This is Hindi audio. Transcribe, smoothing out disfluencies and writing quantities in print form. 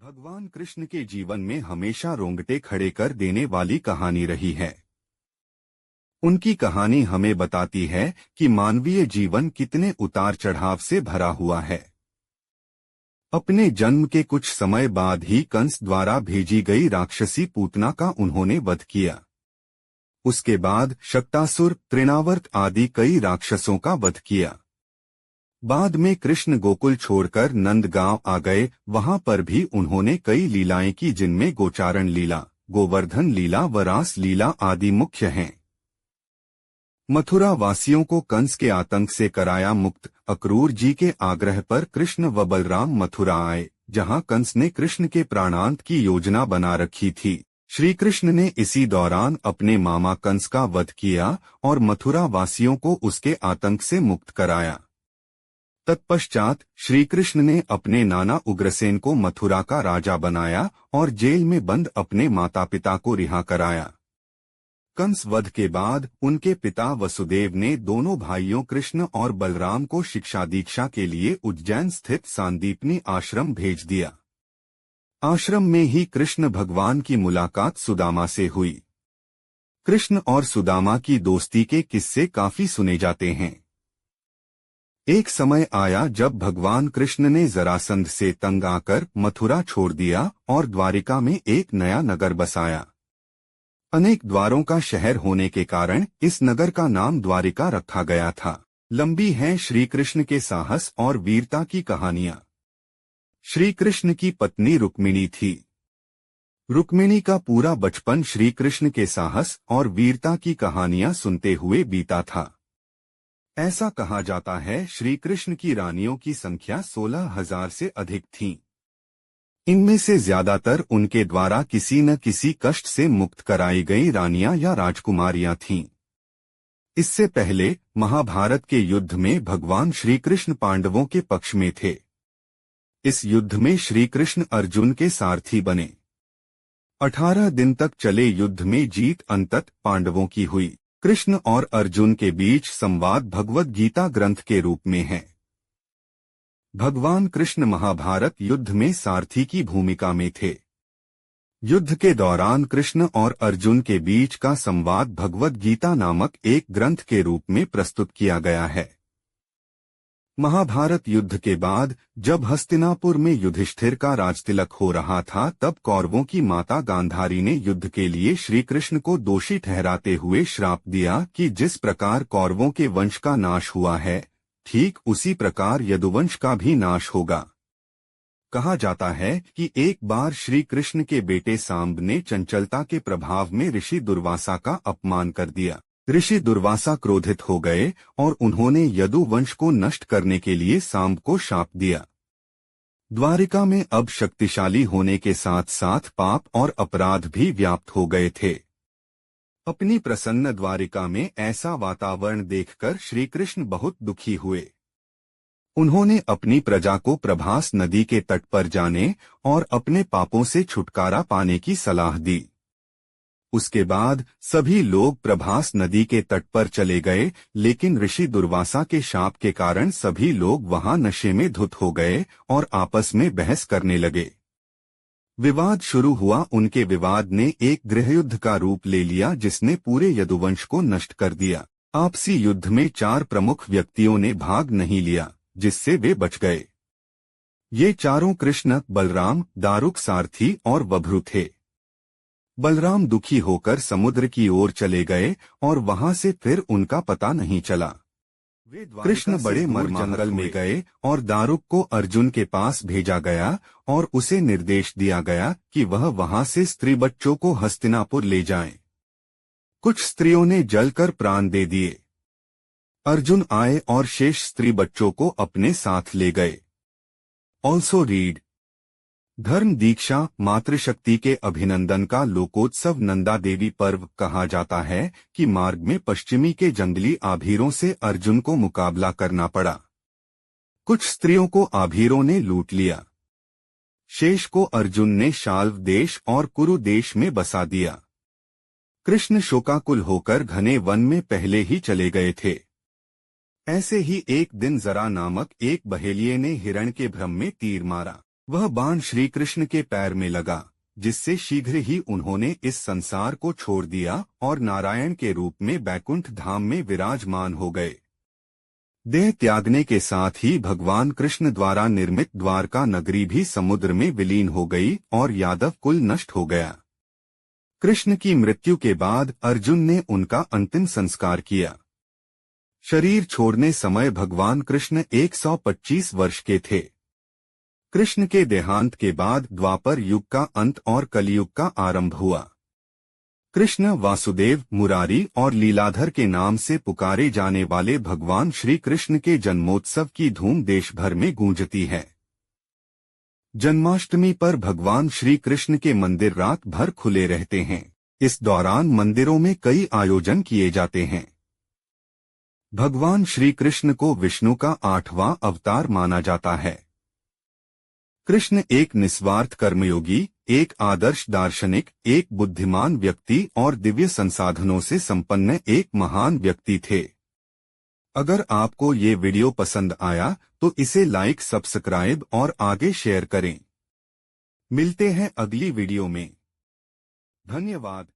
भगवान कृष्ण के जीवन में हमेशा रोंगटे खड़े कर देने वाली कहानी रही है। उनकी कहानी हमें बताती है कि मानवीय जीवन कितने उतार चढ़ाव से भरा हुआ है। अपने जन्म के कुछ समय बाद ही कंस द्वारा भेजी गई राक्षसी पूतना का उन्होंने वध किया। उसके बाद शक्तासुर, तृणावर्त आदि कई राक्षसों का वध किया। बाद में कृष्ण गोकुल छोड़कर नंदगांव आ गए। वहां पर भी उन्होंने कई लीलाएं की, जिनमें गोचारण लीला, गोवर्धन लीला व रास लीला आदि मुख्य हैं। मथुरा वासियों को कंस के आतंक से कराया मुक्त। अक्रूर जी के आग्रह पर कृष्ण व बलराम मथुरा आए, जहां कंस ने कृष्ण के प्राणांत की योजना बना रखी थी। श्री कृष्ण ने इसी दौरान अपने मामा कंस का वध किया और मथुरा वासियों को उसके आतंक से मुक्त कराया। तत्पश्चात श्री कृष्ण ने अपने नाना उग्रसेन को मथुरा का राजा बनाया और जेल में बंद अपने माता पिता को रिहा कराया। कंस वध के बाद उनके पिता वसुदेव ने दोनों भाइयों कृष्ण और बलराम को शिक्षा दीक्षा के लिए उज्जैन स्थित सांदीपनी आश्रम भेज दिया। आश्रम में ही कृष्ण भगवान की मुलाकात सुदामा से हुई। कृष्ण और सुदामा की दोस्ती के किस्से काफी सुने जाते हैं। एक समय आया जब भगवान कृष्ण ने जरासंध से तंग आकर मथुरा छोड़ दिया और द्वारिका में एक नया नगर बसाया। अनेक द्वारों का शहर होने के कारण इस नगर का नाम द्वारिका रखा गया था। लंबी हैं श्री कृष्ण के साहस और वीरता की कहानियां। श्री कृष्ण की पत्नी रुक्मिणी थी। रुक्मिणी का पूरा बचपन श्री कृष्ण के साहस और वीरता की कहानियां सुनते हुए बीता था। ऐसा कहा जाता है श्री कृष्ण की रानियों की संख्या 16,000 से अधिक थी। इनमें से ज्यादातर उनके द्वारा किसी न किसी कष्ट से मुक्त कराई गई रानियां या राजकुमारियां थीं। इससे पहले महाभारत के युद्ध में भगवान श्री कृष्ण पांडवों के पक्ष में थे। इस युद्ध में श्री कृष्ण अर्जुन के सारथी बने। 18 दिन तक चले युद्ध में जीत अंततः पांडवों की हुई। कृष्ण और अर्जुन के बीच संवाद भगवद गीता ग्रंथ के रूप में है। भगवान कृष्ण महाभारत युद्ध में सारथी की भूमिका में थे। युद्ध के दौरान कृष्ण और अर्जुन के बीच का संवाद भगवद गीता नामक एक ग्रंथ के रूप में प्रस्तुत किया गया है। महाभारत युद्ध के बाद जब हस्तिनापुर में युधिष्ठिर का राजतिलक हो रहा था, तब कौरवों की माता गांधारी ने युद्ध के लिए श्री कृष्ण को दोषी ठहराते हुए श्राप दिया कि जिस प्रकार कौरवों के वंश का नाश हुआ है, ठीक उसी प्रकार यदुवंश का भी नाश होगा। कहा जाता है कि एक बार श्री कृष्ण के बेटे सांब ने चंचलता के प्रभाव में ऋषि दुर्वासा का अपमान कर दिया। ऋषि दुर्वासा क्रोधित हो गए और उन्होंने यदुवंश को नष्ट करने के लिए सांब को शाप दिया। द्वारिका में अब शक्तिशाली होने के साथ साथ पाप और अपराध भी व्याप्त हो गए थे। अपनी प्रसन्न द्वारिका में ऐसा वातावरण देखकर श्री कृष्ण बहुत दुखी हुए। उन्होंने अपनी प्रजा को प्रभास नदी के तट पर जाने और अपने पापों से छुटकारा पाने की सलाह दी। उसके बाद सभी लोग प्रभास नदी के तट पर चले गए, लेकिन ऋषि दुर्वासा के शाप के कारण सभी लोग वहां नशे में धुत हो गए और आपस में बहस करने लगे। विवाद शुरू हुआ। उनके विवाद ने एक गृहयुद्ध का रूप ले लिया, जिसने पूरे यदुवंश को नष्ट कर दिया। आपसी युद्ध में 4 प्रमुख व्यक्तियों ने भाग नहीं लिया, जिससे वे बच गए। ये चारों कृष्ण, बलराम, दारुक सारथी और वभ्रु थे। बलराम दुखी होकर समुद्र की ओर चले गए और वहां से फिर उनका पता नहीं चला। कृष्ण बड़े जंगल में गए और दारुक को अर्जुन के पास भेजा गया और उसे निर्देश दिया गया कि वह वहां से स्त्री बच्चों को हस्तिनापुर ले जाएं। कुछ स्त्रियों ने जलकर प्राण दे दिए। अर्जुन आए और शेष स्त्री बच्चों को अपने साथ ले गए। Also read. धर्म दीक्षा मातृशक्ति के अभिनंदन का लोकोत्सव नंदा देवी पर्व कहा जाता है कि मार्ग में पश्चिमी के जंगली आभीरों से अर्जुन को मुकाबला करना पड़ा। कुछ स्त्रियों को आभीरों ने लूट लिया। शेष को अर्जुन ने शाल्व देश और कुरु देश में बसा दिया। कृष्ण शोकाकुल होकर घने वन में पहले ही चले गए थे। ऐसे ही एक दिन जरा नामक एक बहेलिये ने हिरण के भ्रम में तीर मारा। वह बाण श्री कृष्ण के पैर में लगा, जिससे शीघ्र ही उन्होंने इस संसार को छोड़ दिया और नारायण के रूप में बैकुंठ धाम में विराजमान हो गए। देह त्यागने के साथ ही भगवान कृष्ण द्वारा निर्मित द्वारका नगरी भी समुद्र में विलीन हो गई और यादव कुल नष्ट हो गया। कृष्ण की मृत्यु के बाद अर्जुन ने उनका अंतिम संस्कार किया। शरीर छोड़ने समय भगवान कृष्ण 125 वर्ष के थे। कृष्ण के देहांत के बाद द्वापर युग का अंत और कलयुग का आरंभ हुआ। कृष्ण, वासुदेव, मुरारी और लीलाधर के नाम से पुकारे जाने वाले भगवान श्री कृष्ण के जन्मोत्सव की धूम देश भर में गूंजती है। जन्माष्टमी पर भगवान श्री कृष्ण के मंदिर रात भर खुले रहते हैं। इस दौरान मंदिरों में कई आयोजन किए जाते हैं। भगवान श्री कृष्ण को विष्णु का 8वां अवतार माना जाता है। कृष्ण एक निस्वार्थ कर्मयोगी, एक आदर्श दार्शनिक, एक बुद्धिमान व्यक्ति और दिव्य संसाधनों से संपन्न एक महान व्यक्ति थे। अगर आपको ये वीडियो पसंद आया तो इसे लाइक, सब्सक्राइब और आगे शेयर करें। मिलते हैं अगली वीडियो में। धन्यवाद।